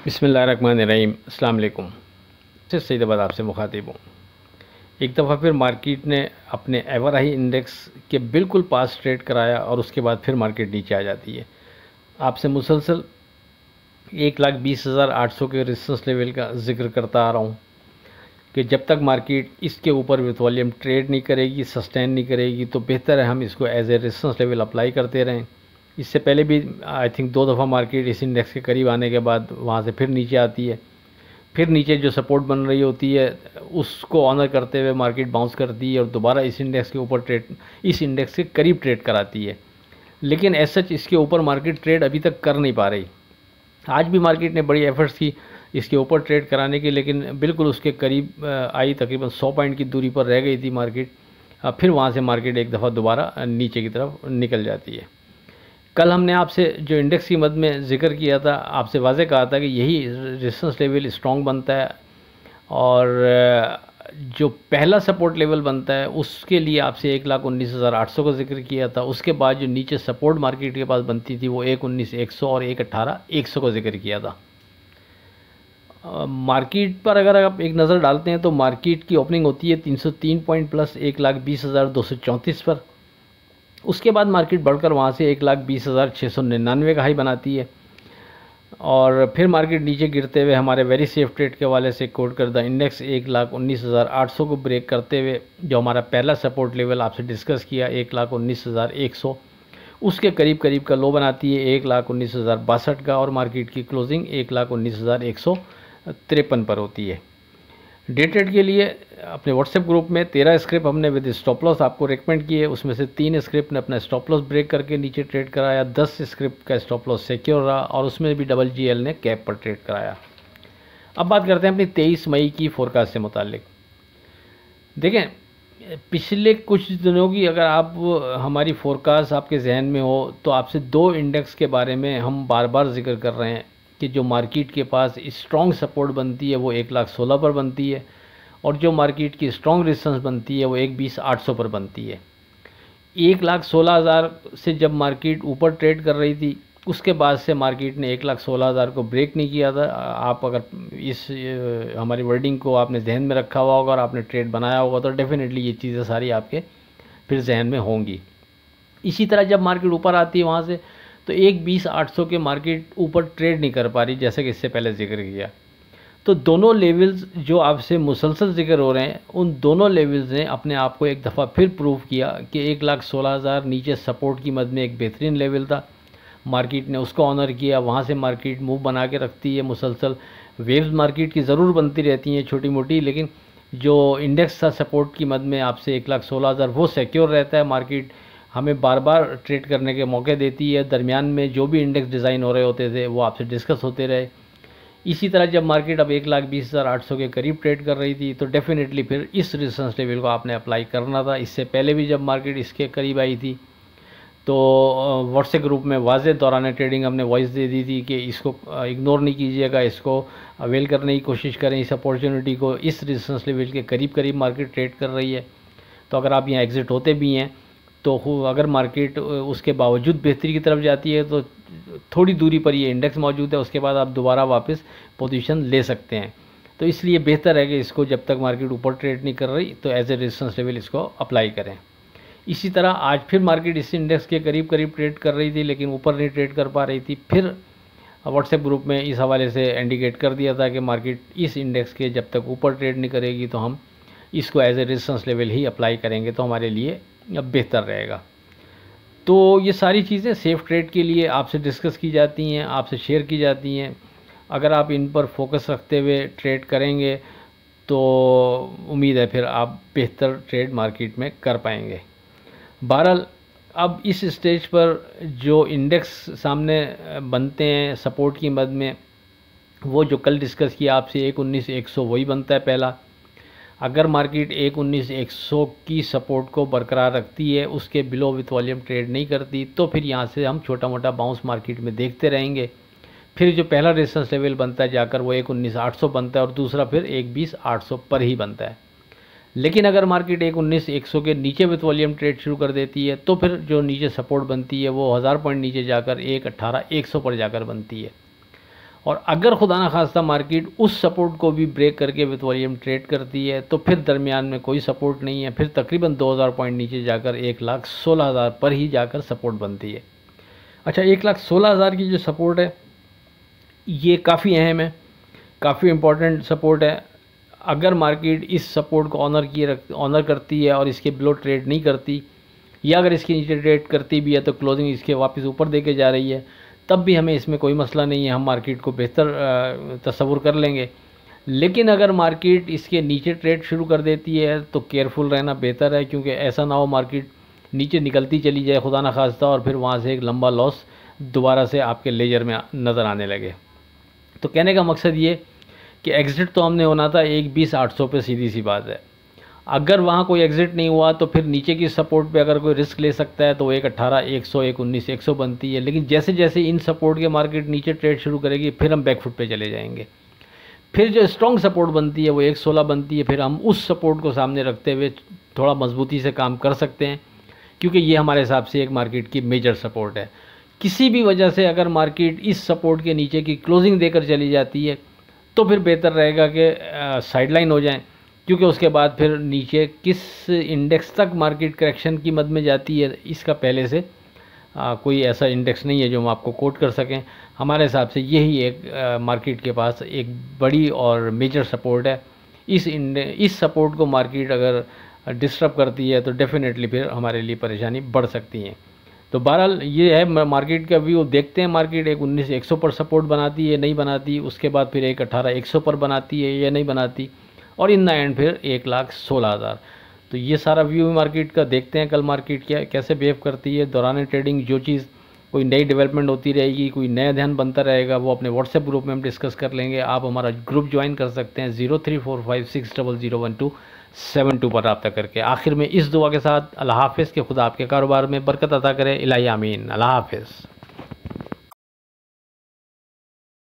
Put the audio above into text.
बिस्मिल्लाहिर्रहमानिर्रहीम, अस्सलाम वालेकुम। से सईदाबाद आपसे मुखातिब हूँ। एक दफ़ा फिर मार्केट ने अपने एवर हाई इंडेक्स के बिल्कुल पास ट्रेड कराया और उसके बाद फिर मार्केट नीचे आ जाती है। आपसे मुसलसल 1,20,800 के रेजिस्टेंस लेवल का जिक्र करता आ रहा हूँ कि जब तक मार्केट इसके ऊपर विथ वॉल्यूम ट्रेड नहीं करेगी, सस्टेन नहीं करेगी, तो बेहतर है हम इसको as a resistance level apply करते रहें। इससे पहले भी आई थिंक 2 दफ़ा मार्केट इस इंडेक्स के करीब आने के बाद वहाँ से फिर नीचे आती है, फिर नीचे जो सपोर्ट बन रही होती है उसको ऑनर करते हुए मार्केट बाउंस करती है और दोबारा इस इंडेक्स के ऊपर इस इंडेक्स के करीब ट्रेड कराती है। लेकिन एज सच इसके ऊपर मार्केट ट्रेड अभी तक कर नहीं पा रही। आज भी मार्केट ने बड़ी एफर्ट्स की इसके ऊपर ट्रेड कराने की, लेकिन बिल्कुल उसके करीब आई, तकरीबन 100 पॉइंट की दूरी पर रह गई थी मार्केट। फिर वहाँ से मार्केट एक दफ़ा दोबारा नीचे की तरफ निकल जाती है। कल हमने आपसे जो इंडेक्स की मद में ज़िक्र किया था, आपसे वाज़े कहा था कि यही रेजिस्टेंस लेवल स्ट्रॉन्ग बनता है और जो पहला सपोर्ट लेवल बनता है उसके लिए आपसे 1,19,800 का जिक्र किया था। उसके बाद जो नीचे सपोर्ट मार्केट के पास बनती थी वो 1,19,100 और 1,18,100 का जिक्र किया था। मार्केट पर अगर आप एक नज़र डालते हैं तो मार्केट की ओपनिंग होती है 303 पॉइंट प्लस 1,20,234 पर। उसके बाद मार्केट बढ़कर वहाँ से 1,20,699 का हाई बनाती है और फिर मार्केट नीचे गिरते हुए हमारे वेरी सेफ ट्रेड के हवाले से कोट करदा इंडेक्स 1,19,800 को ब्रेक करते हुए जो हमारा पहला सपोर्ट लेवल आपसे डिस्कस किया 1,19,100 उसके करीब करीब का लो बनाती है 1,19,062 का और मार्केट की क्लोजिंग 1,19,153 पर होती है। डे ट्रेड के लिए अपने व्हाट्सएप ग्रुप में 13 स्क्रिप्ट हमने विद स्टॉप लॉस आपको रेकमेंड किए, उसमें से 3 स्क्रिप्ट ने अपना स्टॉप लॉस ब्रेक करके नीचे ट्रेड कराया, 10 स्क्रिप्ट का स्टॉप लॉस सिक्योर रहा और उसमें भी GL ने कैप पर ट्रेड कराया। अब बात करते हैं अपनी 23 मई की फोरकास्ट से मुतालिक। देखें, पिछले कुछ दिनों की अगर आप हमारी फोरकास्ट आपके जहन में हो तो आपसे 2 इंडेक्स के बारे में हम बार बार जिक्र कर रहे हैं कि जो मार्केट के पास स्ट्रॉन्ग सपोर्ट बनती है वो 1,16,000 पर बनती है और जो मार्केट की स्ट्रॉन्ग रेजिस्टेंस बनती है वो 1,20,800 पर बनती है। 1,16,000 से जब मार्केट ऊपर ट्रेड कर रही थी उसके बाद से मार्केट ने 1,16,000 को ब्रेक नहीं किया था। आप अगर इस हमारी वर्डिंग को आपने जहन में रखा हुआ होगा और आपने ट्रेड बनाया होगा तो डेफिनेटली ये चीज़ें सारी आपके फिर जहन में होंगी। इसी तरह जब मार्केट ऊपर आती है वहाँ से तो 1,20,800 के मार्केट ऊपर ट्रेड नहीं कर पा रही, जैसे कि इससे पहले जिक्र किया। तो दोनों लेवल्स जो आपसे मुसलसल जिक्र हो रहे हैं उन दोनों लेवल्स ने अपने आप को एक दफ़ा फिर प्रूव किया कि 1,16,000 नीचे सपोर्ट की मद में एक बेहतरीन लेवल था। मार्केट ने उसको ऑनर किया, वहाँ से मार्केट मूव बना के रखती है। मुसलसल वेव्स मार्केट की ज़रूर बनती रहती हैं छोटी मोटी, लेकिन जो इंडेक्स था सपोर्ट की मद में आपसे 1,16,000 वो सिक्योर रहता है। मार्केट हमें बार बार ट्रेड करने के मौके देती है। दरमियान में जो भी इंडेक्स डिज़ाइन हो रहे होते थे वो आपसे डिस्कस होते रहे। इसी तरह जब मार्केट अब 1,20,800 के करीब ट्रेड कर रही थी तो डेफिनेटली फिर इस रेजिस्टेंस लेवल को आपने अप्लाई करना था। इससे पहले भी जब मार्केट इसके करीब आई थी तो व्हाट्सएप ग्रुप में वाज़े दौरान ट्रेडिंग हमने वॉइस दे दी थी कि इसको इग्नोर नहीं कीजिएगा, इसको अवेल करने की कोशिश करें इस अपॉर्चुनिटी को। इस रेजिस्टेंस लेवल के करीब करीब मार्केट ट्रेड कर रही है, तो अगर आप यहाँ एग्ज़िट होते भी हैं तो अगर मार्केट उसके बावजूद बेहतरी की तरफ जाती है तो थोड़ी दूरी पर ये इंडेक्स मौजूद है, उसके बाद आप दोबारा वापस पोजीशन ले सकते हैं। तो इसलिए बेहतर है कि इसको जब तक मार्केट ऊपर ट्रेड नहीं कर रही तो एज ए रेजिस्टेंस लेवल इसको अप्लाई करें। इसी तरह आज फिर मार्केट इस इंडेक्स के करीब करीब ट्रेड कर रही थी लेकिन ऊपर नहीं ट्रेड कर पा रही थी। फिर व्हाट्सएप ग्रुप में इस हवाले से इंडिकेट कर दिया था कि मार्केट इस इंडेक्स के जब तक ऊपर ट्रेड नहीं करेगी तो हम इसको एज ए रेजिस्टेंस लेवल ही अप्लाई करेंगे, तो हमारे लिए बेहतर रहेगा। तो ये सारी चीज़ें सेफ़ ट्रेड के लिए आपसे डिस्कस की जाती हैं, आपसे शेयर की जाती हैं। अगर आप इन पर फोकस रखते हुए ट्रेड करेंगे तो उम्मीद है फिर आप बेहतर ट्रेड मार्केट में कर पाएंगे। बहरहाल अब इस स्टेज पर जो इंडेक्स सामने बनते हैं सपोर्ट की मद में, वो जो कल डिस्कस किया आपसे 1,19,100 वही बनता है पहला। अगर मार्केट 1,19,100 की सपोर्ट को बरकरार रखती है, उसके बिलो विथ वॉल्यूम ट्रेड नहीं करती, तो फिर यहाँ से हम छोटा मोटा बाउंस मार्केट में देखते रहेंगे। फिर जो पहला रेजिस्टेंस लेवल बनता है जाकर वो 1,19,800 बनता है और दूसरा फिर 1,20,800 पर ही बनता है। लेकिन अगर मार्केट 1,19,100 के नीचे विथ वॉल्यूम ट्रेड शुरू कर देती है तो फिर जो नीचे सपोर्ट बनती है वो 1000 पॉइंट नीचे जाकर 1,18,100 पर जाकर बनती है और अगर खुदा ना खास्ता मार्केट उस सपोर्ट को भी ब्रेक करके विद वॉल्यूम ट्रेड करती है तो फिर दरमियान में कोई सपोर्ट नहीं है, फिर तकरीबन 2000 पॉइंट नीचे जाकर 1,16,000 पर ही जाकर सपोर्ट बनती है। अच्छा, 1,16,000 की जो सपोर्ट है ये काफ़ी अहम है, काफ़ी इम्पोर्टेंट सपोर्ट है। अगर मार्केट इस सपोर्ट को ऑनर करती है और इसके बिलो ट्रेड नहीं करती, या अगर इसके नीचे ट्रेड करती भी है तो क्लोजिंग इसके वापस ऊपर देके जा रही है, तब भी हमें इसमें कोई मसला नहीं है, हम मार्केट को बेहतर तसव्वुर कर लेंगे। लेकिन अगर मार्केट इसके नीचे ट्रेड शुरू कर देती है तो केयरफुल रहना बेहतर है, क्योंकि ऐसा ना हो मार्केट नीचे निकलती चली जाए खुदा ना खास्ता और फिर वहाँ से एक लंबा लॉस दोबारा से आपके लेजर में नज़र आने लगे। तो कहने का मकसद ये कि एग्ज़िट तो हमने होना था 1,20,800 पे, सीधी सी बात है। अगर वहाँ कोई एग्ज़िट नहीं हुआ तो फिर नीचे की सपोर्ट पे अगर कोई रिस्क ले सकता है तो 1,18, 100, 1,19, 100 बनती है। लेकिन जैसे जैसे इन सपोर्ट के मार्केट नीचे ट्रेड शुरू करेगी फिर हम बैकफुट पे चले जाएंगे। फिर जो स्ट्रॉन्ग सपोर्ट बनती है वो 1,16 बनती है, फिर हम उस सपोर्ट को सामने रखते हुए थोड़ा मजबूती से काम कर सकते हैं, क्योंकि ये हमारे हिसाब से एक मार्केट की मेजर सपोर्ट है। किसी भी वजह से अगर मार्केट इस सपोर्ट के नीचे की क्लोजिंग देकर चली जाती है तो फिर बेहतर रहेगा कि साइडलाइन हो जाएं, क्योंकि उसके बाद फिर नीचे किस इंडेक्स तक मार्केट करेक्शन की मद में जाती है इसका पहले से कोई ऐसा इंडेक्स नहीं है जो हम आपको कोट कर सकें। हमारे हिसाब से यही एक मार्केट के पास एक बड़ी और मेजर सपोर्ट है। इस सपोर्ट को मार्केट अगर डिस्टर्ब करती है तो डेफिनेटली फिर हमारे लिए परेशानी बढ़ सकती है। तो बहरहाल ये है मार्केट का व्यू। देखते हैं मार्केट 1,19,100 पर सपोर्ट बनाती है नहीं बनाती, उसके बाद फिर 1,18,100 पर बनाती है या नहीं बनाती, और इन द एंड फिर 1,16,000। तो ये सारा व्यू मार्केट का। देखते हैं कल मार्केट कैसे बिहेव करती है। दौरान ट्रेडिंग जो चीज़ कोई नई डेवलपमेंट होती रहेगी, कोई नया ध्यान बनता रहेगा, वो अपने व्हाट्सएप ग्रुप में हम डिस्कस कर लेंगे। आप हमारा ग्रुप ज्वाइन कर सकते हैं 0345600127 पर रब्ता करके। आखिर में इस दुआ के साथ अल्लाह हाफ़िज़ के खुदा आपके कारोबार में बरकत अता करे। इलाही आमीन। अल्लाह हाफ़िज़।